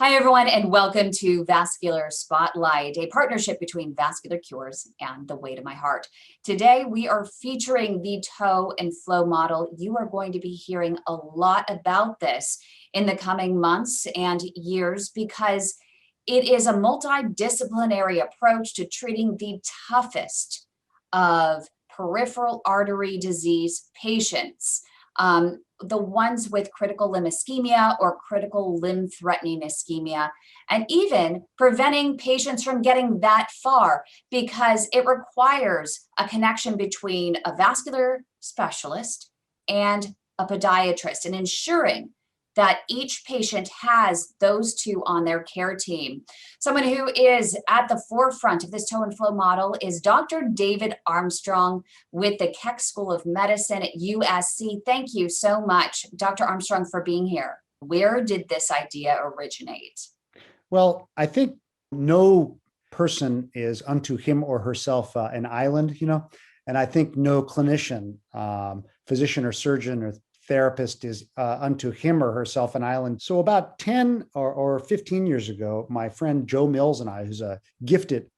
Hi, everyone, and welcome to Vascular Spotlight, a partnership between Vascular Cures and The Way to My Heart. Today, we are featuring the toe and flow model. You are going to be hearing a lot about this in the coming months and years because it is a multidisciplinary approach to treating the toughest of peripheral artery disease patients. The ones with critical limb ischemia or critical limb threatening ischemia, and even preventing patients from getting that far because it requires a connection between a vascular specialist and a podiatrist and ensuring that each patient has those two on their care team. Someone who is at the forefront of this toe and flow model is Dr. David Armstrong with the Keck School of Medicine at USC. Thank you so much, Dr. Armstrong, for being here. Where did this idea originate? Well, I think no person is unto him or herself an island, and I think no clinician, physician or surgeon or therapist is unto him or herself an island. So about 10 or 15 years ago, my friend Joe Mills and I, who's a gifted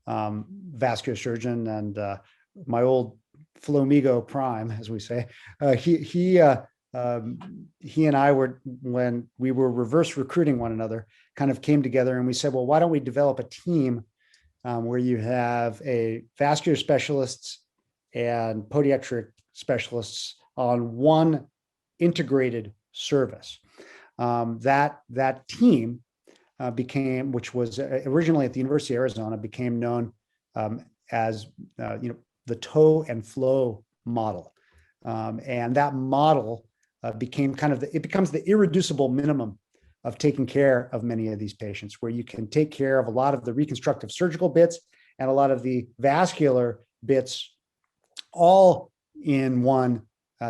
vascular surgeon and my old Flomigo prime, as we say, he and I were, when we were reverse recruiting one another, kind of came together and we said, well, why don't we develop a team where you have a vascular specialists and podiatric specialists on one integrated service. That team became, which was originally at the University of Arizona, became known as the toe and flow model, and that model became it becomes the irreducible minimum of taking care of many of these patients, where you can take care of a lot of the reconstructive surgical bits and a lot of the vascular bits all in one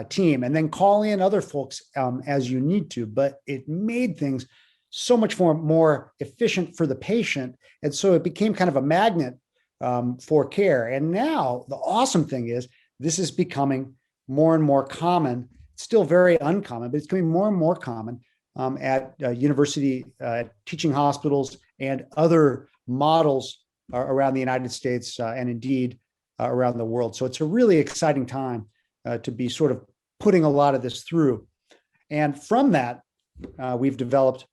team, and then call in other folks as you need to. But it made things so much more efficient for the patient. And so it became kind of a magnet for care. And now the awesome thing is this is becoming more and more common. It's still very uncommon, but it's becoming more and more common at university, teaching hospitals, and other models around the United States and indeed around the world. So it's a really exciting time to be sort of putting a lot of this through. And from that, we've developed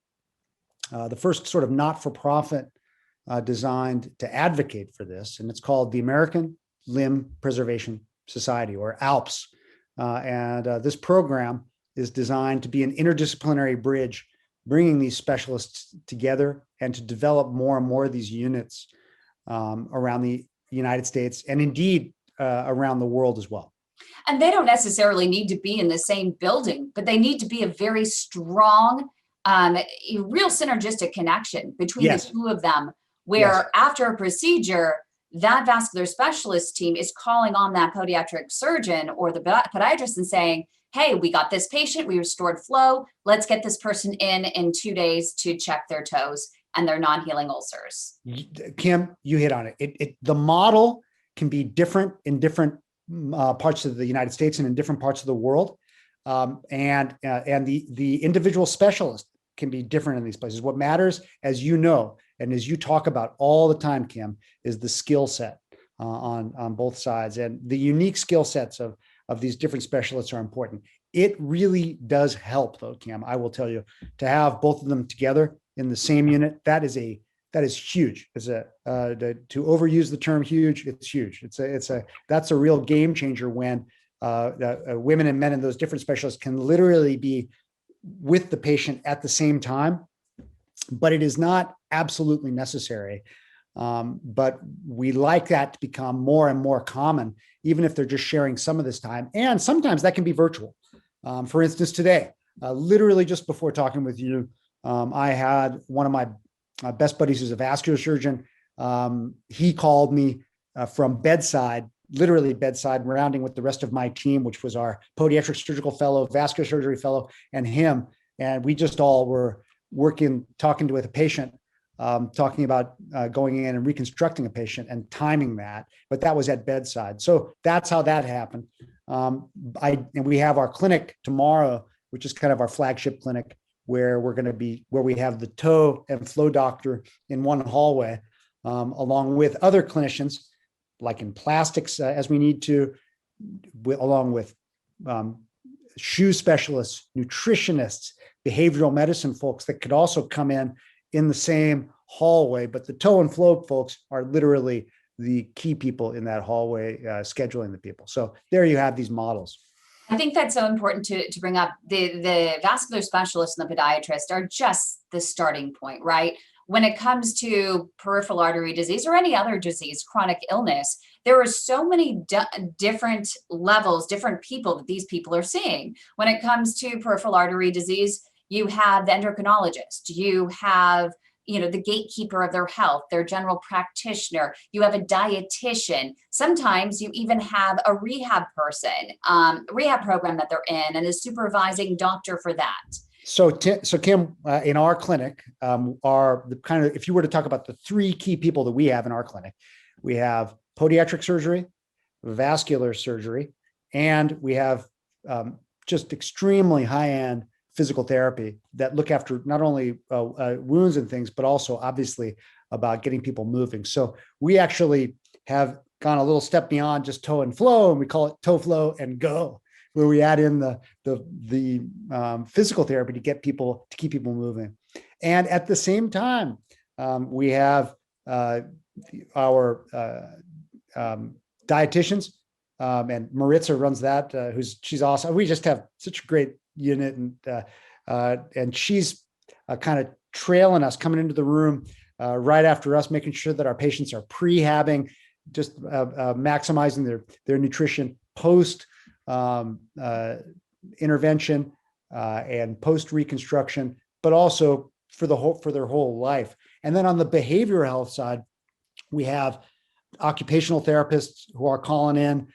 the first sort of not-for-profit designed to advocate for this, and it's called the American Limb Preservation Society, or ALPS. This program is designed to be an interdisciplinary bridge, bringing these specialists together and to develop more and more of these units around the United States and indeed around the world as well. And they don't necessarily need to be in the same building, but they need to be a very strong, real synergistic connection between the two of them, where after a procedure, that vascular specialist team is calling on that podiatric surgeon or the podiatrist and saying, hey, we got this patient, we restored flow, let's get this person in 2 days to check their toes and their non-healing ulcers. Kim, you hit on it. The model can be different in different parts of the United States and in different parts of the world. And the individual specialist can be different in these places. What matters, as you know, and as you talk about all the time, Kim, is the skill set on both sides. And the unique skill sets of these different specialists are important. It really does help, though, Kim, I will tell you, to have both of them together in the same unit. That is huge. To overuse the term huge, it's huge. That's a real game changer when women and men in those different specialists can literally be with the patient at the same time, but it is not absolutely necessary. But we like that to become more and more common, even if they're just sharing some of this time. And sometimes that can be virtual. For instance, today, literally just before talking with you, I had one of my best buddies who's a vascular surgeon. He called me from bedside, literally bedside, rounding with the rest of my team, which was our podiatric surgical fellow, vascular surgery fellow, and him. And we just all were talking with a patient, talking about going in and reconstructing a patient and timing that. But that was at bedside. So that's how that happened. And we have our clinic tomorrow, which is kind of our flagship clinic where we have the toe and flow doctor in one hallway, along with other clinicians, like in plastics, as we need to, along with shoe specialists, nutritionists, behavioral medicine folks that could also come in the same hallway. But the toe and flow folks are literally the key people in that hallway, scheduling the people. So there you have these models. I think that's so important to bring up. The vascular specialists and the podiatrist are just the starting point, right? When it comes to peripheral artery disease or any other disease, chronic illness, there are so many different levels, different people that these people are seeing. When it comes to peripheral artery disease, you have the endocrinologist, you have the gatekeeper of their health, their general practitioner, you have a dietitian. Sometimes you even have a rehab person, rehab program that they're in, and a supervising doctor for that. So Kim, in our clinic, if you were to talk about the three key people that we have in our clinic, we have podiatric surgery, vascular surgery, and we have just extremely high-end physical therapy that look after not only wounds and things, but also obviously about getting people moving. So we actually have gone a little step beyond just toe and flow, and we call it toe, flow, and go, where we add in the physical therapy to keep people moving. And at the same time, we have our dietitians, and Maritza runs that. She's awesome. We just have such a great unit, and she's kind of trailing us, coming into the room right after us, making sure that our patients are prehabbing, just maximizing their nutrition post intervention and post reconstruction, but also for their whole life. And then on the behavioral health side, we have occupational therapists who are calling in,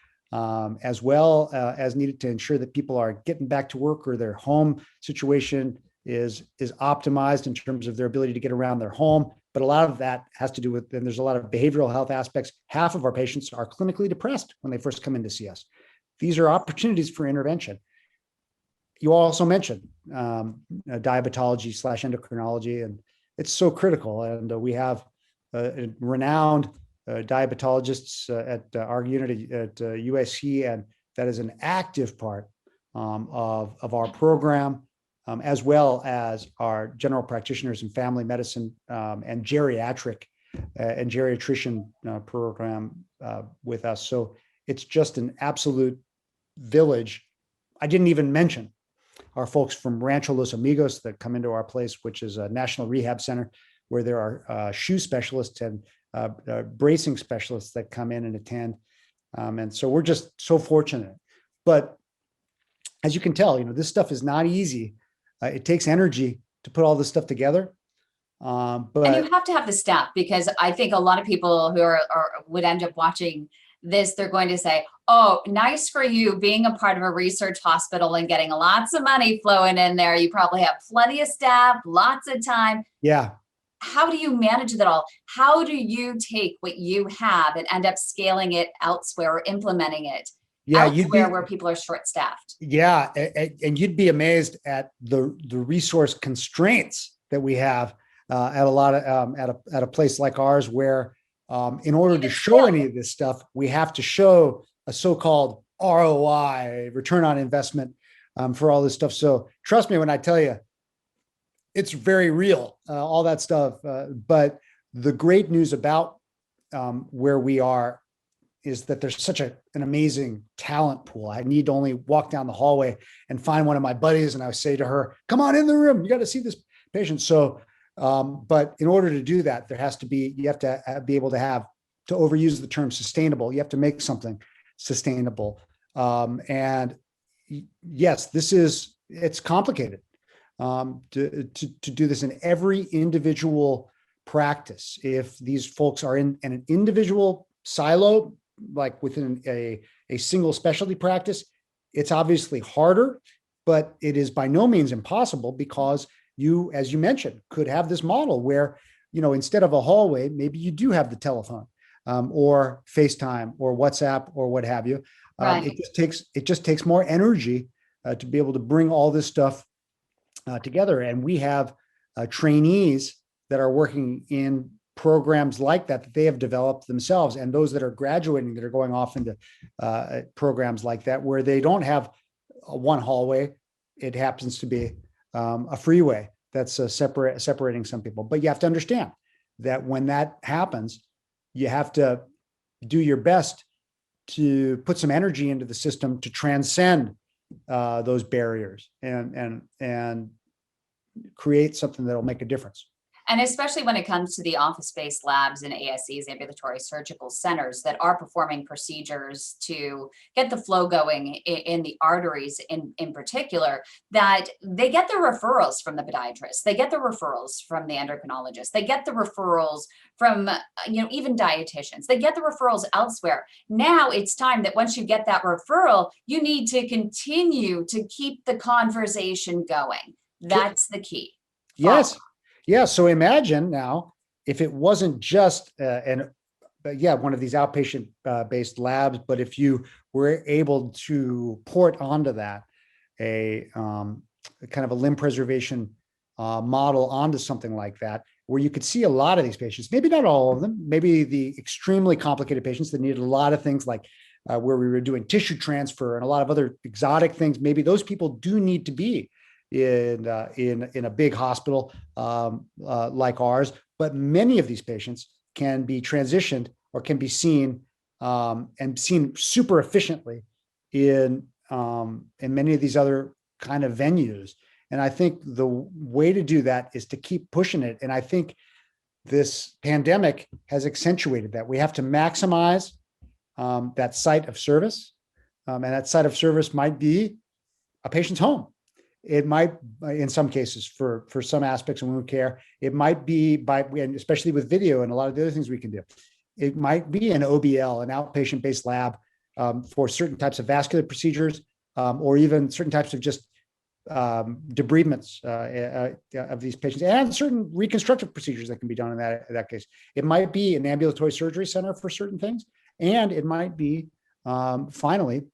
as well as needed to ensure that people are getting back to work or their home situation is optimized in terms of their ability to get around their home. But a lot of that has to do with, and there's a lot of behavioral health aspects. Half of our patients are clinically depressed when they first come in to see us. These are opportunities for intervention. You also mentioned diabetology / endocrinology, and it's so critical. And we have renowned diabetologists at our unit at USC, and that is an active part of our program, as well as our general practitioners in family medicine and geriatric and geriatrician program with us. So it's just an absolute village. I didn't even mention our folks from Rancho Los Amigos that come into our place, which is a national rehab center where there are shoe specialists and bracing specialists that come in and attend. And so we're just so fortunate. But as you can tell, this stuff is not easy. It takes energy to put all this stuff together. And you have to have the staff, because I think a lot of people who would end up watching this, they're going to say, oh, nice for you being a part of a research hospital and getting lots of money flowing in there. You probably have plenty of staff, lots of time. Yeah. How do you manage that all? How do you take what you have and end up scaling it elsewhere or implementing it elsewhere where people are short-staffed? Yeah, and you'd be amazed at the resource constraints that we have at a lot of at a place like ours, where in order to show any of this stuff, we have to show a so-called ROI, return on investment, for all this stuff. So trust me when I tell you, it's very real, all that stuff. But the great news about where we are is that there's such an amazing talent pool. I need to only walk down the hallway and find one of my buddies, and I say to her, come on in the room, you got to see this patient. So, but in order to do that, you have to be able to overuse the term sustainable. You have to make something sustainable. And yes, it's complicated to do this in every individual practice. If these folks are in an individual silo, like within a single specialty practice, it's obviously harder, but it is by no means impossible, because you, as you mentioned, could have this model where, instead of a hallway, maybe you do have the telephone or FaceTime or WhatsApp or what have you. Right. It just takes more energy to be able to bring all this stuff together. And we have trainees that are working in programs like that they have developed themselves, and those that are graduating that are going off into programs like that where they don't have one hallway. It happens to be a freeway that's separating some people. But you have to understand that when that happens, you have to do your best to put some energy into the system to transcend those barriers and create something that'll make a difference. And especially when it comes to the office-based labs and ASCs, ambulatory surgical centers, that are performing procedures to get the flow going in the arteries in particular, that they get the referrals from the podiatrists, they get the referrals from the endocrinologists, they get the referrals from, even dietitians, they get the referrals elsewhere. Now it's time that once you get that referral, you need to continue to keep the conversation going. That's the key. Yes. Yeah. So imagine now if it wasn't just one of these outpatient based labs, but if you were able to port onto that a kind of a limb preservation model onto something like that, where you could see a lot of these patients, maybe not all of them, maybe the extremely complicated patients that needed a lot of things like where we were doing tissue transfer and a lot of other exotic things, maybe those people do need to be in a big hospital like ours, but many of these patients can be transitioned or can be seen and seen super efficiently in many of these other kind of venues. And I think the way to do that is to keep pushing it. And I think this pandemic has accentuated that. We have to maximize that site of service, and that site of service might be a patient's home. It might, in some cases, for some aspects of wound care, it might be and especially with video and a lot of the other things we can do, it might be an OBL, an outpatient-based lab for certain types of vascular procedures, or even certain types of just debridements of these patients, and certain reconstructive procedures that can be done in that case. It might be an ambulatory surgery center for certain things, and it might be finally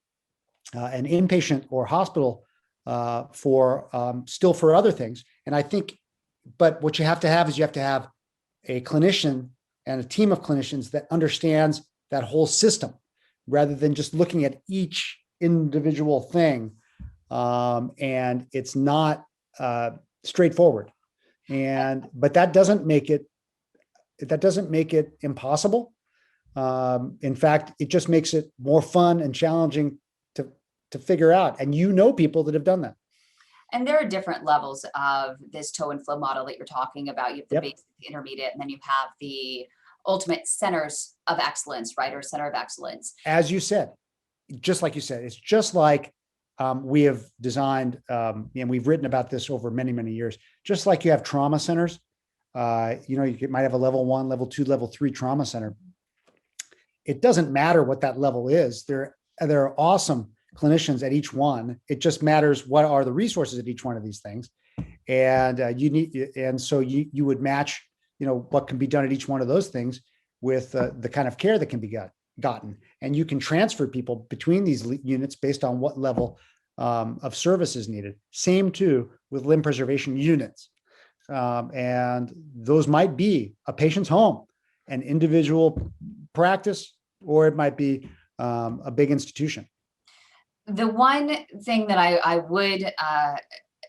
an inpatient or hospital for other things. And I think, but what you have to have is you have to have a clinician and a team of clinicians that understands that whole system rather than just looking at each individual thing. And it's not straightforward. But that doesn't make it impossible. In fact, it just makes it more fun and challenging to figure out. And people that have done that. And there are different levels of this toe and flow model that you're talking about. You have the basic, the intermediate, and then you have the ultimate centers of excellence, right? Or center of excellence. As you said, just like you said, it's just like we have designed, and we've written about this over many, many years, just like you have trauma centers. You might have a level 1, level 2, level 3 trauma center. It doesn't matter what that level is. There are awesome clinicians at each one. It just matters what are the resources at each one of these things. And so you would match, what can be done at each one of those things with the kind of care that can be gotten. And you can transfer people between these units based on what level of service is needed. Same too with limb preservation units. And those might be a patient's home, an individual practice, or it might be a big institution. The one thing that I would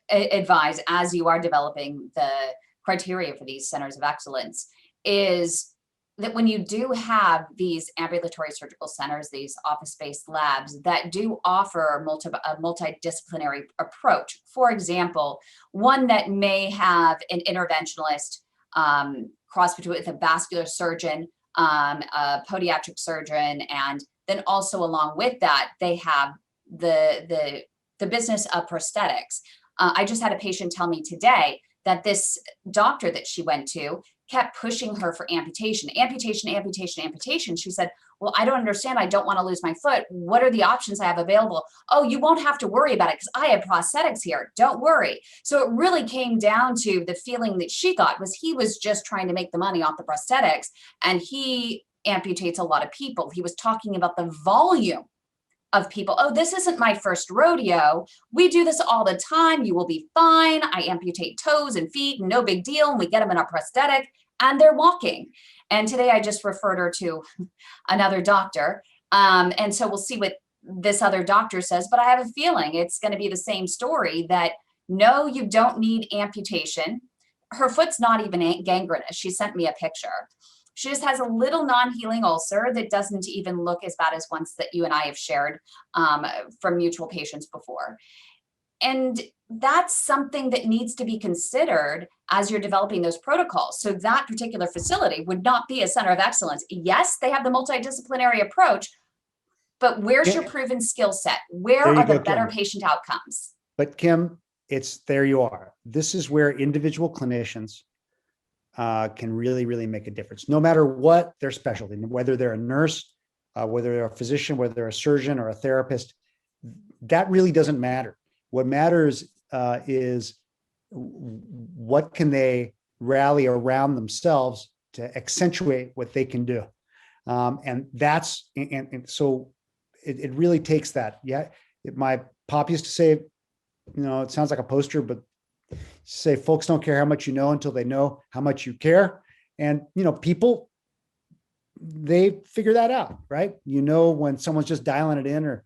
advise as you are developing the criteria for these centers of excellence is that when you do have these ambulatory surgical centers, these office-based labs that do offer a multidisciplinary approach, for example, one that may have an interventionalist cross between with a vascular surgeon, a podiatric surgeon, and then also along with that, they have the business of prosthetics. I just had a patient tell me today that this doctor that she went to kept pushing her for amputation. She said, well, I don't understand. I don't want to lose my foot. What are the options I have available? Oh, you won't have to worry about it because I have prosthetics here. Don't worry. So it really came down to the feeling that she got was he was just trying to make the money off the prosthetics, and he amputates a lot of people. He was talking about the volume of people. Oh, this isn't my first rodeo. We do this all the time. You will be fine. I amputate toes and feet, no big deal. And we get them in a prosthetic and they're walking. And today I just referred her to another doctor. And so we'll see what this other doctor says, but I have a feeling it's going to be the same story, that no, you don't need amputation. Her foot's not even gangrenous. She sent me a picture. She just has a little non-healing ulcer that doesn't even look as bad as ones that you and I have shared from mutual patients before. And that's something that needs to be considered as you're developing those protocols. So that particular facility would not be a center of excellence. Yes, they have the multidisciplinary approach, but where's your proven skill set? Where are the better patient outcomes? But Kim, there you are. This is where individual clinicians can really, really make a difference, no matter what their specialty, whether they're a nurse, whether they're a physician, whether they're a surgeon or a therapist. That really doesn't matter. What matters is what can they rally around themselves to accentuate what they can do. And so it really takes that. Yeah. My pop used to say, it sounds like a poster, but say folks don't care how much you know until they know how much you care. And, people, they figure that out, right? When someone's just dialing it in or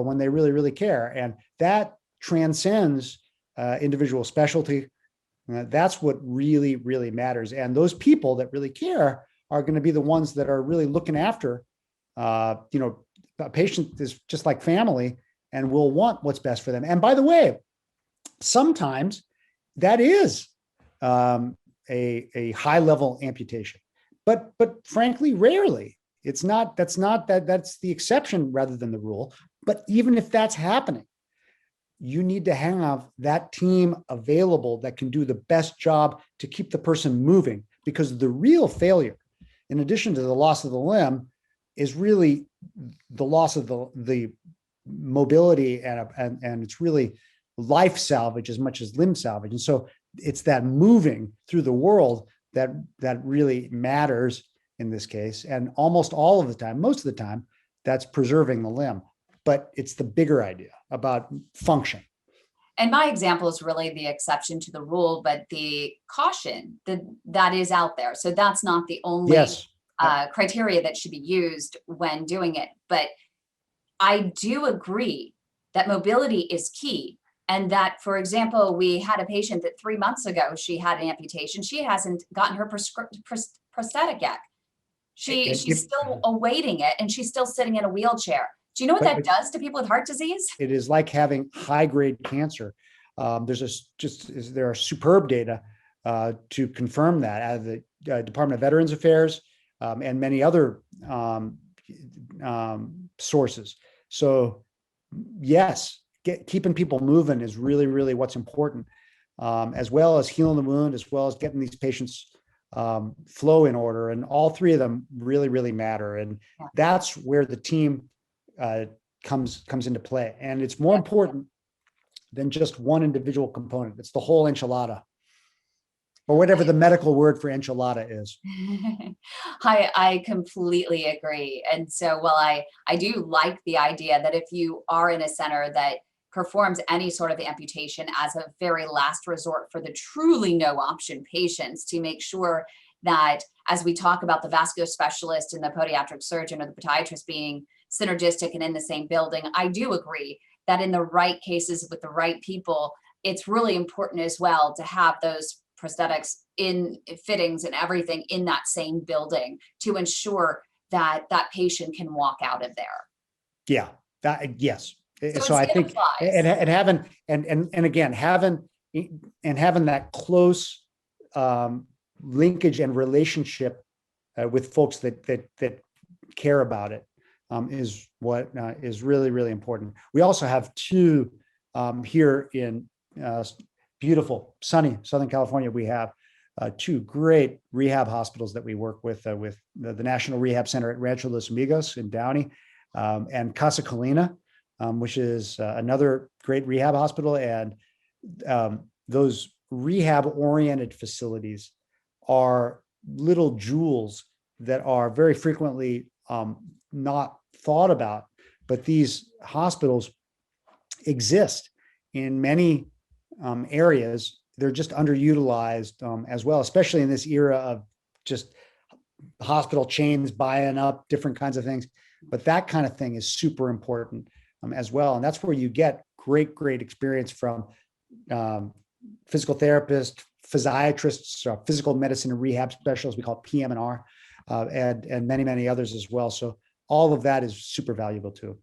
when they really, really care. And that transcends individual specialty. That's what really, really matters. And those people that really care are going to be the ones that are really looking after, a patient is just like family and will want what's best for them. And by the way, sometimes that is a high level amputation, but frankly, rarely. That's the exception rather than the rule. But even if that's happening, you need to have that team available that can do the best job to keep the person moving, because the real failure, in addition to the loss of the limb, is really the loss of the mobility and it's really life salvage as much as limb salvage. And so it's that moving through the world that really matters in this case. And almost all of the time, most of the time, that's preserving the limb. But it's the bigger idea about function. And my example is really the exception to the rule, but the caution that is out there. So that's not the only criteria that should be used when doing it. But I do agree that mobility is key. And that, for example, we had a patient that 3 months ago, she had an amputation. She hasn't gotten her prosthetic yet. She's still awaiting it, and she's still sitting in a wheelchair. Do you know what that does to people with heart disease? It is like having high-grade cancer. There are superb data to confirm that out of the Department of Veterans Affairs and many other sources. So, yes, keeping people moving is really, really what's important, as well as healing the wound, as well as getting these patients flow in order. And all three of them really, really matter. And that's where the team comes into play. And it's more important than just one individual component. It's the whole enchilada, or whatever the medical word for enchilada is. I completely agree. And so while I do like the idea that if you are in a center that performs any sort of amputation as a very last resort for the truly no option patients, to make sure that as we talk about the vascular specialist and the podiatric surgeon or the podiatrist being synergistic and in the same building, I do agree that in the right cases with the right people, it's really important as well to have those prosthetics in fittings and everything in that same building to ensure that that patient can walk out of there. Yeah, yes. So I think having that close linkage and relationship with folks that care about it is what is really, really important. We also have two here in beautiful, sunny Southern California. We have two great rehab hospitals that we work with the National Rehab Center at Rancho Los Amigos in Downey, and Casa Colina, which is another great rehab hospital. And those rehab-oriented facilities are little jewels that are very frequently not thought about, but these hospitals exist in many areas. They're just underutilized as well, especially in this era of just hospital chains buying up different kinds of things. But that kind of thing is super important as well. And that's where you get great experience from physical therapists, physiatrists, physical medicine and rehab specialists, we call it PM&R, and many others as well. So all of that is super valuable too.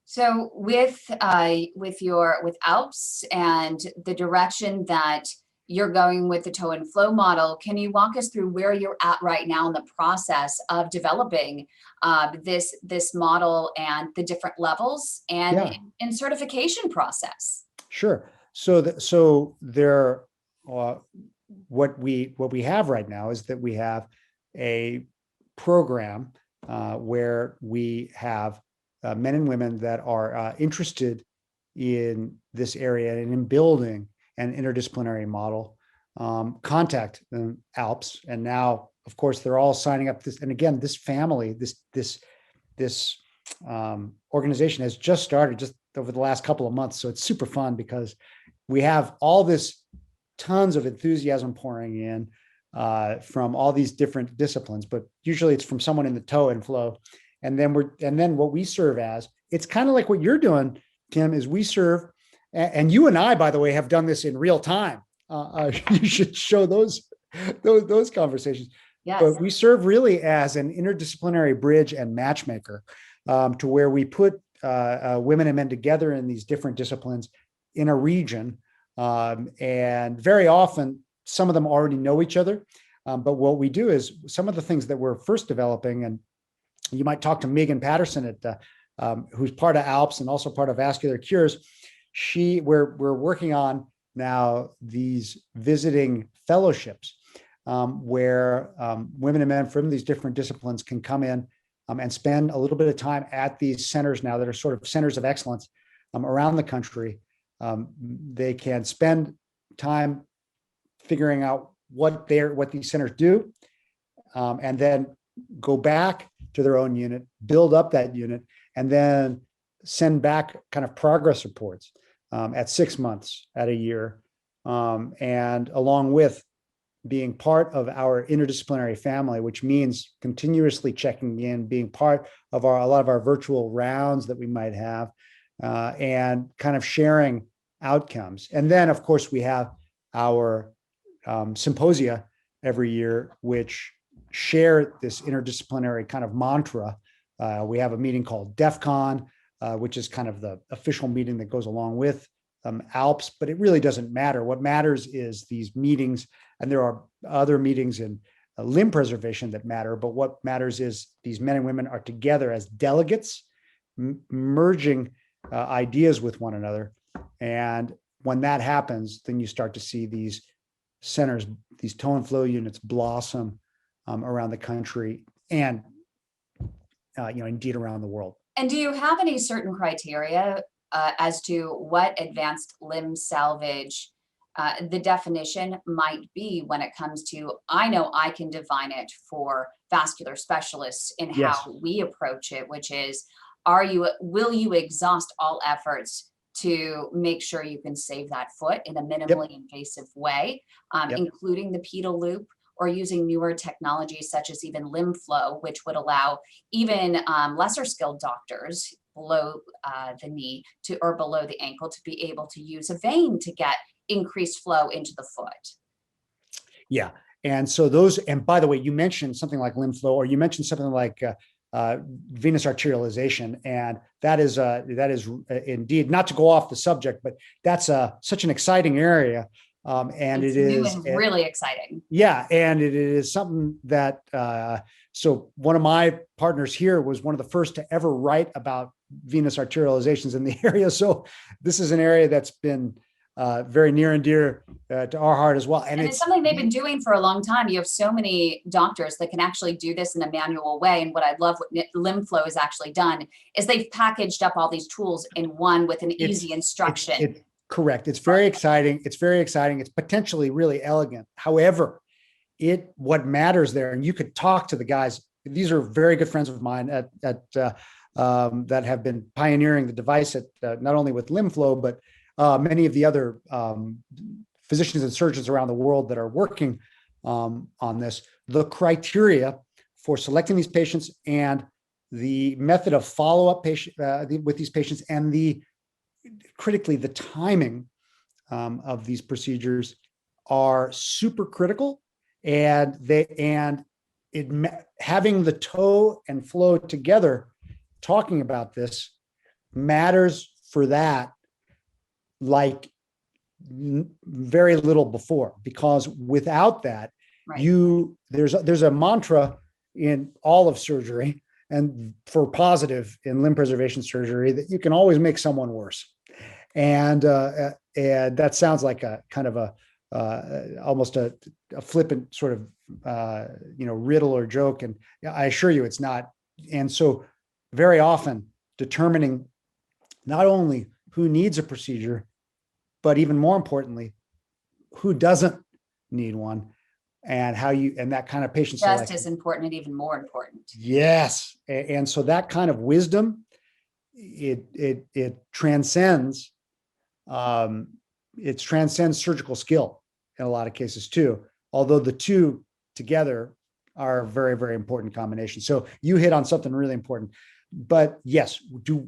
So with ALPS and the direction that you're going with the toe and flow model, can you walk us through where you're at right now in the process of developing this model and the different levels and in certification process? Sure. So there, what we have right now is that we have a program where we have men and women that are interested in this area and in building an interdisciplinary model, contact ALPS. And now, of course, they're all signing up this. And again, this family, this organization has just started just over the last couple of months. So it's super fun because we have all this tons of enthusiasm pouring in from all these different disciplines, but usually it's from someone in the toe and flow. And then what we serve as, it's kind of like what you're doing, Tim, is we serve, and you and I, by the way, have done this in real time. You should show those conversations. Yes. But we serve really as an interdisciplinary bridge and matchmaker to where we put women and men together in these different disciplines in a region. And very often, some of them already know each other. But what we do is some of the things that we're first developing, and you might talk to Megan Patterson who's part of ALPS and also part of Vascular Cures. We're working on now these visiting fellowships where women and men from these different disciplines can come in and spend a little bit of time at these centers now that are sort of centers of excellence around the country. They can spend time figuring out what these centers do, and then go back to their own unit, build up that unit, and then send back kind of progress reports at 6 months, at a year, and along with being part of our interdisciplinary family, which means continuously checking in, being part of a lot of our virtual rounds that we might have, and kind of sharing outcomes. And then, of course, we have our symposia every year, which share this interdisciplinary kind of mantra. We have a meeting called DEF CON, which is kind of the official meeting that goes along with ALPS, but it really doesn't matter. What matters is these meetings, and there are other meetings in limb preservation that matter, but what matters is these men and women are together as delegates, merging ideas with one another. And when that happens, then you start to see these centers, these toe and flow units blossom around the country and, indeed around the world. And do you have any certain criteria as to what advanced limb salvage the definition might be when it comes to, I know I can define it for vascular specialists in how we approach it, which is, will you exhaust all efforts to make sure you can save that foot in a minimally invasive way, including the pedal loop, or using newer technologies such as even limb flow, which would allow even lesser skilled doctors below the knee or below the ankle to be able to use a vein to get increased flow into the foot. Yeah. And so and by the way, you mentioned something like limb flow, or you mentioned something like venous arterialization. And that is indeed, not to go off the subject, but that's such an exciting area. And it's new and really exciting. Yeah. And it is something that, so one of my partners here was one of the first to ever write about venous arterializations in the area. So this is an area that's been very near and dear to our heart as well. And it's something they've been doing for a long time. You have so many doctors that can actually do this in a manual way. And what I love what Limb Flow has actually done is they've packaged up all these tools in one with an easy instruction. Correct. It's very exciting. It's very exciting. It's potentially really elegant. However, what matters there, and you could talk to the guys, these are very good friends of mine at that have been pioneering the device at not only with LimFlow, but many of the other physicians and surgeons around the world that are working on this. The criteria for selecting these patients and the method of follow-up with these patients, and critically the timing of these procedures are super critical, and having the toe and flow together, talking about this matters for that like very little before, because without that, right, there's a mantra in all of surgery, and for positive in limb preservation surgery, that you can always make someone worse. And that sounds like a kind of almost a flippant sort of riddle or joke, and I assure you it's not. And so very often determining not only who needs a procedure, but even more importantly, who doesn't need one, and that kind of patient just selection. as important and even more important. Yes. And so that kind of wisdom, it transcends surgical skill in a lot of cases too, although the two together are a very, very important combination. So you hit on something really important. But yes,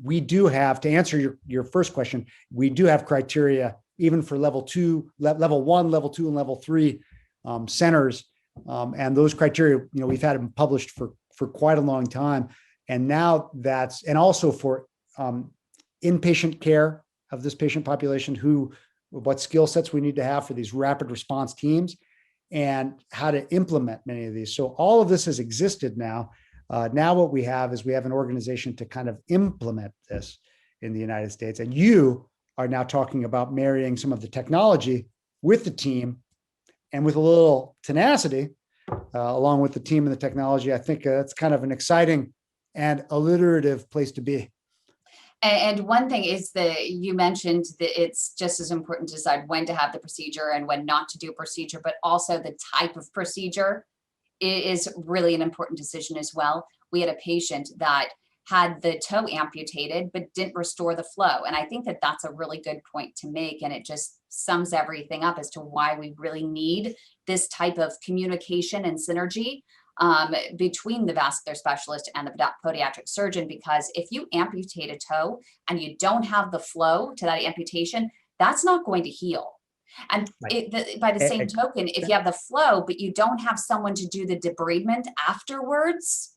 we do have, to answer your first question, we do have criteria even for level 1, level 2, and level 3 centers. And those criteria, we've had them published for quite a long time. And now and also for inpatient care of this patient population, what skill sets we need to have for these rapid response teams, and how to implement many of these. So all of this has existed now. Now what we have is an organization to kind of implement this in the United States. And you are now talking about marrying some of the technology with the team, and with a little tenacity, along with the team and the technology. I think that's kind of an exciting and alliterative place to be. And one thing is that you mentioned that it's just as important to decide when to have the procedure and when not to do a procedure, but also the type of procedure is really an important decision as well. We had a patient that had the toe amputated, but didn't restore the flow. And I think that that's a really good point to make. And it just sums everything up as to why we really need this type of communication and synergy between the vascular specialist and the podiatric surgeon, because if you amputate a toe and you don't have the flow to that amputation, that's not going to heal. And by the same token, if you have the flow, but you don't have someone to do the debridement afterwards.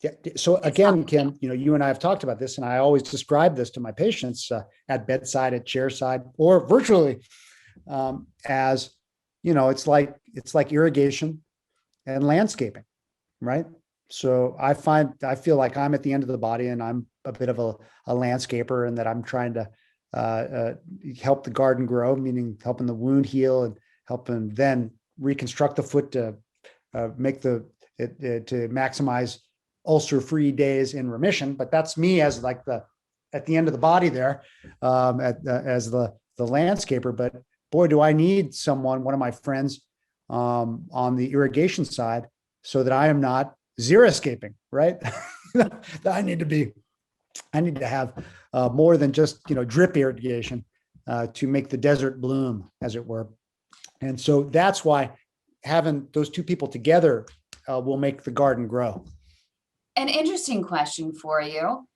Yeah. So again, Kim, you and I have talked about this, and I always describe this to my patients at bedside, at chairside, or virtually, as it's like irrigation and landscaping, right? So I feel like I'm at the end of the body, and I'm a bit of a landscaper, and that I'm trying to help the garden grow, meaning helping the wound heal and helping then reconstruct the foot to to maximize ulcer-free days in remission. But that's me as at the end of the body there, as the landscaper. But boy, do I need one of my friends on the irrigation side, so that I am not xeriscaping, right? I need to have more than just drip irrigation to make the desert bloom, as it were. And so that's why having those two people together will make the garden grow. An interesting question for you.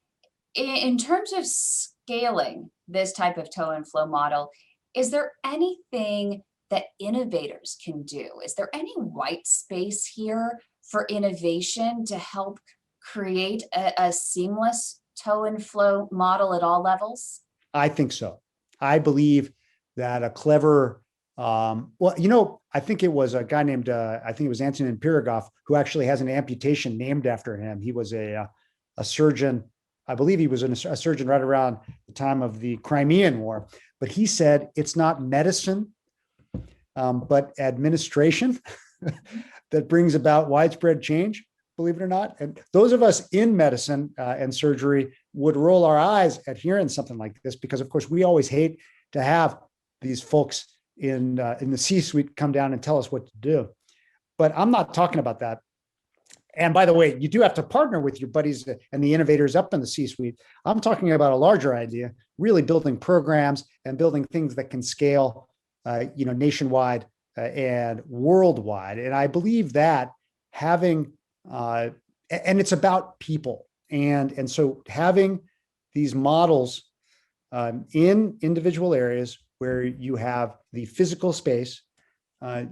In terms of scaling this type of toe and flow model, is there anything that innovators can do? Is there any white space here for innovation to help create a seamless toe and flow model at all levels? I think so. I believe that a clever, I think it was a guy named, I think it was Antonin Pirogov, who actually has an amputation named after him. He was a surgeon. I believe he was a surgeon right around the time of the Crimean War. But he said it's not medicine, but administration that brings about widespread change, believe it or not. And those of us in medicine and surgery would roll our eyes at hearing something like this, because of course we always hate to have these folks in the C-suite come down and tell us what to do. But I'm not talking about that. And by the way, you do have to partner with your buddies and the innovators up in the C-suite. I'm talking about a larger idea, really building programs and building things that can scale, nationwide and worldwide. And I believe that having, and it's about people. And so having these models in individual areas where you have the physical space, and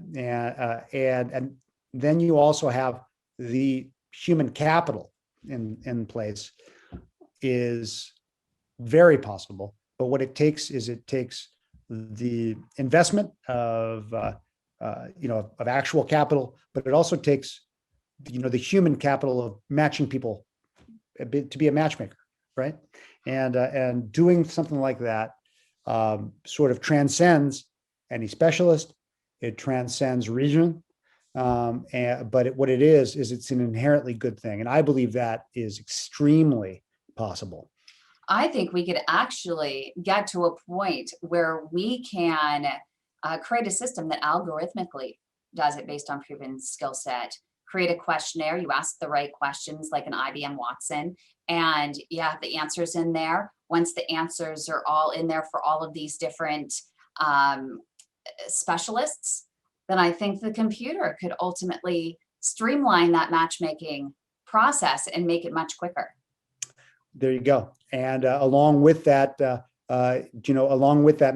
then you also have the human capital in place is very possible. But what it takes is the investment of actual capital, but it also takes the human capital of matching people to be a matchmaker, right? And doing something like that sort of transcends any specialist. It transcends region. But what it is it's an inherently good thing. And I believe that is extremely possible. I think we could actually get to a point where we can create a system that algorithmically does it based on proven skill set. Create a questionnaire, you ask the right questions like an IBM Watson, and you have the answers in there. Once the answers are all in there for all of these different specialists, then I think the computer could ultimately streamline that matchmaking process and make it much quicker. There you go. And along with that,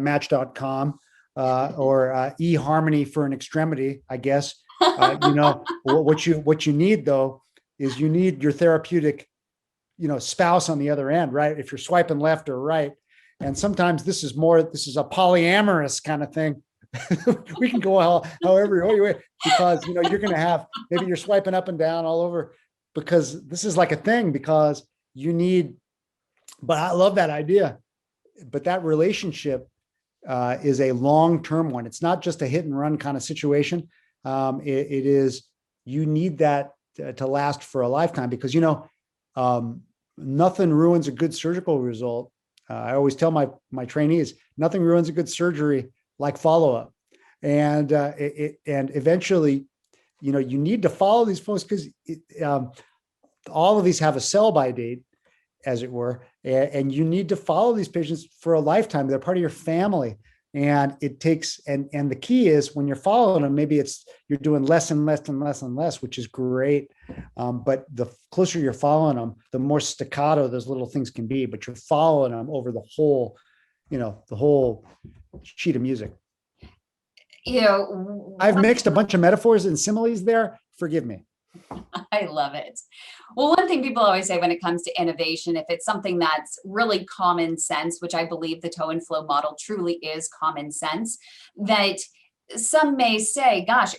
Match.com or eHarmony for an extremity, I guess. What you need though is you need your therapeutic, spouse on the other end, right? If you're swiping left or right, and sometimes this is a polyamorous kind of thing. We can go however way, because you're going to have, maybe you're swiping up and down all over, because this is like a thing, because you need. But I love that idea. But that relationship is a long-term one. It's not just a hit and run kind of situation. It is, you need that to last for a lifetime, because nothing ruins a good surgical result. I always tell my trainees, nothing ruins a good surgery like follow-up. And and eventually, you need to follow these folks, because all of these have a sell-by date, as it were, and you need to follow these patients for a lifetime. They're part of your family. And it takes, and the key is when you're following them, maybe you're doing less and less and less and less, which is great. But the closer you're following them, the more staccato those little things can be, but you're following them over the whole sheet of music. I've mixed a bunch of metaphors and similes there. Forgive me. I love it. Well, one thing people always say when it comes to innovation, if it's something that's really common sense, which I believe the toe and flow model truly is common sense, that some may say, gosh,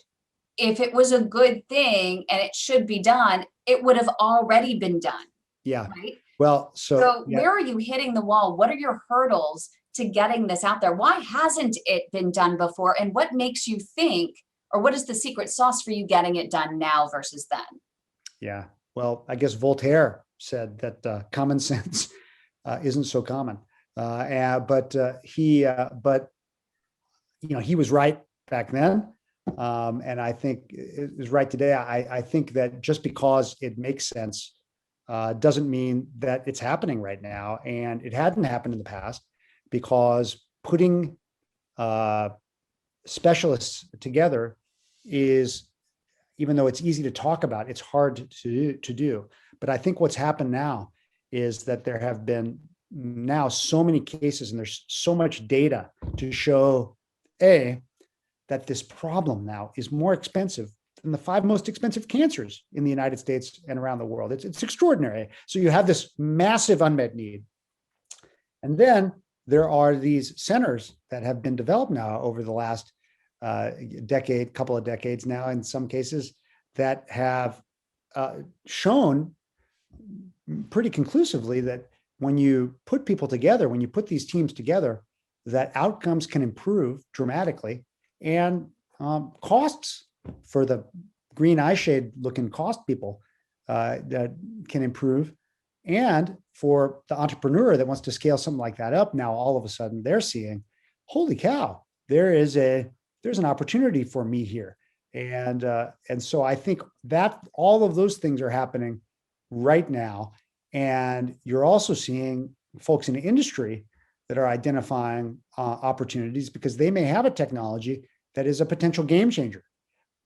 if it was a good thing and it should be done, it would have already been done. Yeah. Right. Well, so yeah. Where are you hitting the wall? What are your hurdles to getting this out there? Why hasn't it been done before? And what makes you think, or what is the secret sauce for you getting it done now versus then? Yeah. Well, I guess Voltaire said that common sense isn't so common. But he was right back then. And I think it is right today. I think that just because it makes sense doesn't mean that it's happening right now. And it hadn't happened in the past, because putting specialists together is, even though it's easy to talk about, it's hard to do. But I think what's happened now is that there have been now so many cases, and there's so much data to show that this problem now is more expensive than the 5 most expensive cancers in the United States and around the world. It's extraordinary. So you have this massive unmet need. And then there are these centers that have been developed now over the last couple of decades now, in some cases, that have shown pretty conclusively that when you put people together, when you put these teams together, that outcomes can improve dramatically, and costs for the green eye shade looking cost people that can improve. And for the entrepreneur that wants to scale something like that up, now all of a sudden they're seeing, holy cow, there's an opportunity for me here. And so I think that all of those things are happening right now. And you're also seeing folks in the industry that are identifying opportunities because they may have a technology that is a potential game changer.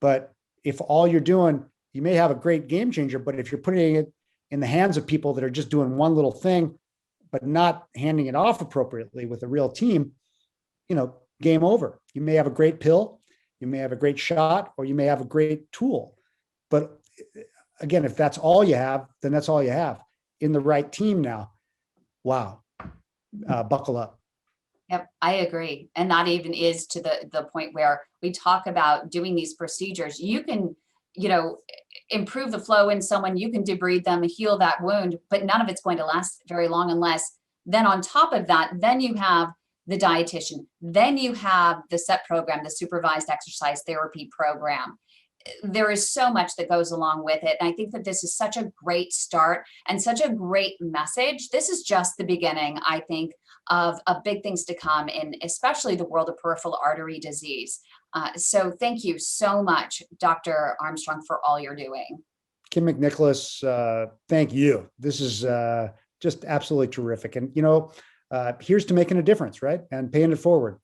But if all you're doing, you may have a great game changer, but if you're putting it in the hands of people that are just doing one little thing, but not handing it off appropriately with a real team, game over. You may have a great pill, you may have a great shot, or you may have a great tool. But again, if that's all you have, then that's all you have. In the right team now, wow, buckle up. Yep, I agree. And that even is to the point where we talk about doing these procedures. You can, improve the flow in someone, you can debride them, heal that wound, but none of it's going to last very long unless then on top of that, then you have the dietitian, then you have the set program, the supervised exercise therapy program. There is so much that goes along with it. And I think that this is such a great start and such a great message. This is just the beginning, I think, of big things to come in, especially the world of peripheral artery disease. So thank you so much, Dr. Armstrong, for all you're doing. Kim McNicholas, thank you. This is just absolutely terrific. And, here's to making a difference, right? And paying it forward.